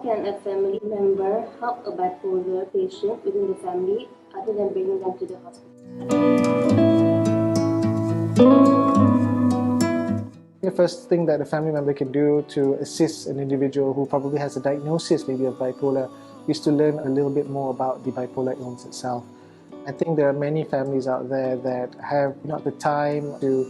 can a family member help a bipolar patient within the family other than bringing them to the hospital? The first thing that a family member can do to assist an individual who probably has a diagnosis maybe of bipolar is to learn a little bit more about the bipolar illness itself. I think there are many families out there that have not the time to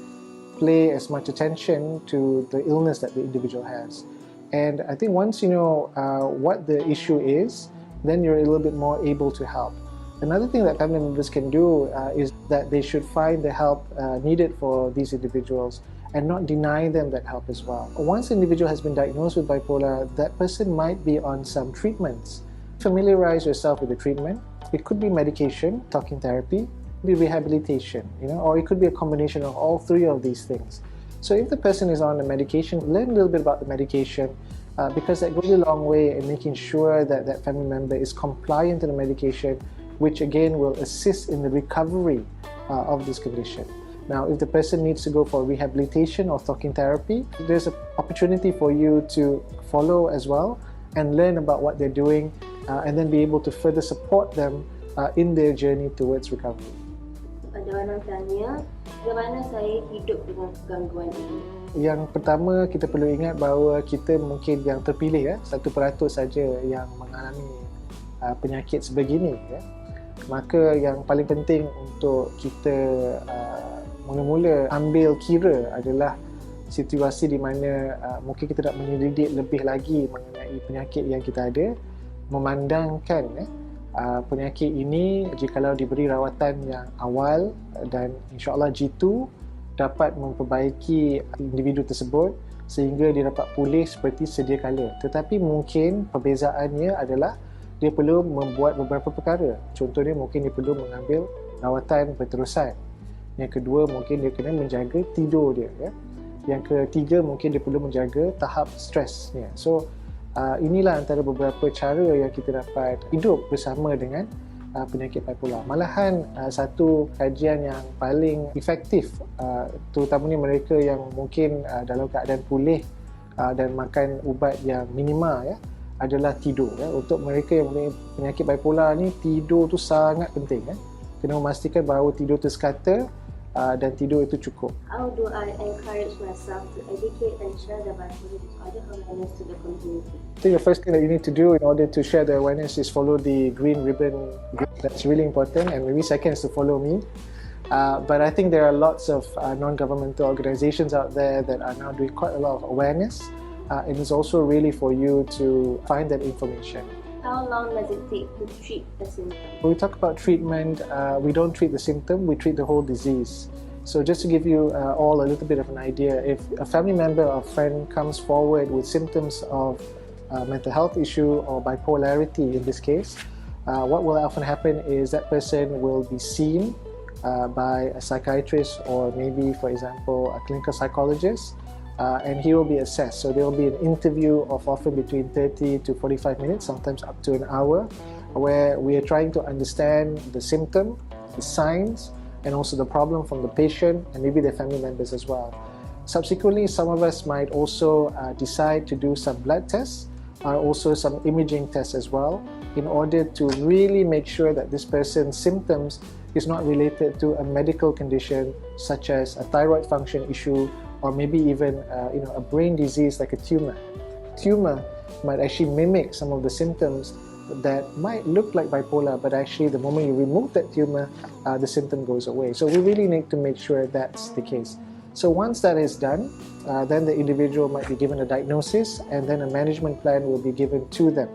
pay as much attention to the illness that the individual has. And I think once you know what the issue is, then you're a little bit more able to help. Another thing that family members can do is that they should find the help needed for these individuals and not deny them that help as well. Once an individual has been diagnosed with bipolar, that person might be on some treatments. Familiarize yourself with the treatment. It could be medication, talking therapy, it could be rehabilitation, or it could be a combination of all three of these things. So if the person is on the medication, learn a little bit about the medication because that goes a long way in making sure that that family member is compliant to the medication, which again will assist in the recovery of this condition. Now, if the person needs to go for rehabilitation or talking therapy, there's an opportunity for you to follow as well and learn about what they're doing and then be able to further support them in their journey towards recovery. Ada orang tanya, bagaimana saya hidup dengan gangguan ini? Yang pertama, kita perlu ingat bahawa kita mungkin yang terpilih 1% saja yang mengalami penyakit sebegini. Maka yang paling penting untuk kita mula-mula ambil kira adalah situasi di mana mungkin kita nak menyelidik lebih lagi mengenai penyakit yang kita ada, memandangkan penyakit ini jikalau diberi rawatan yang awal dan insya-Allah jitu dapat memperbaiki individu tersebut sehingga dia dapat pulih seperti sedia kala. Tetapi mungkin perbezaannya adalah dia perlu membuat beberapa perkara. Contohnya mungkin dia perlu mengambil rawatan berterusan. Yang kedua, mungkin dia kena menjaga tidur dia. Yang ketiga, mungkin dia perlu menjaga tahap stresnya. So, inilah antara beberapa cara yang kita dapat hidup bersama dengan penyakit bipolar. Malahan, satu kajian yang paling efektif, terutamanya mereka yang mungkin dalam keadaan pulih dan makan ubat yang minima, adalah tidur. Untuk mereka yang mempunyai penyakit bipolar ni, tidur tu sangat penting. Kena memastikan bahawa tidur tersekata dan tidur itu cukup. How do I encourage myself to educate and share the bipolar disorder awareness to the community? I think the first thing that you need to do in order to share the awareness is follow the green ribbon group. That's really important, and maybe second is to follow me. But I think there are lots of non-governmental organizations out there that are now doing quite a lot of awareness, and it's also really for you to find that information. How long does it take to treat a symptom? When we talk about treatment, we don't treat the symptom, we treat the whole disease. So just to give you all a little bit of an idea, if a family member or friend comes forward with symptoms of mental health issue or bipolarity in this case, what will often happen is that person will be seen by a psychiatrist or maybe, for example, a clinical psychologist, and he will be assessed. So there will be an interview of often between 30 to 45 minutes, sometimes up to an hour, where we are trying to understand the symptom, the signs, and also the problem from the patient and maybe their family members as well. Subsequently, some of us might also decide to do some blood tests, also some imaging tests as well, in order to really make sure that this person's symptoms is not related to a medical condition such as a thyroid function issue or maybe even a brain disease like a tumor. Tumor might actually mimic some of the symptoms that might look like bipolar, but actually the moment you remove that tumor, the symptom goes away. So we really need to make sure that's the case. So once that is done, then the individual might be given a diagnosis and then a management plan will be given to them.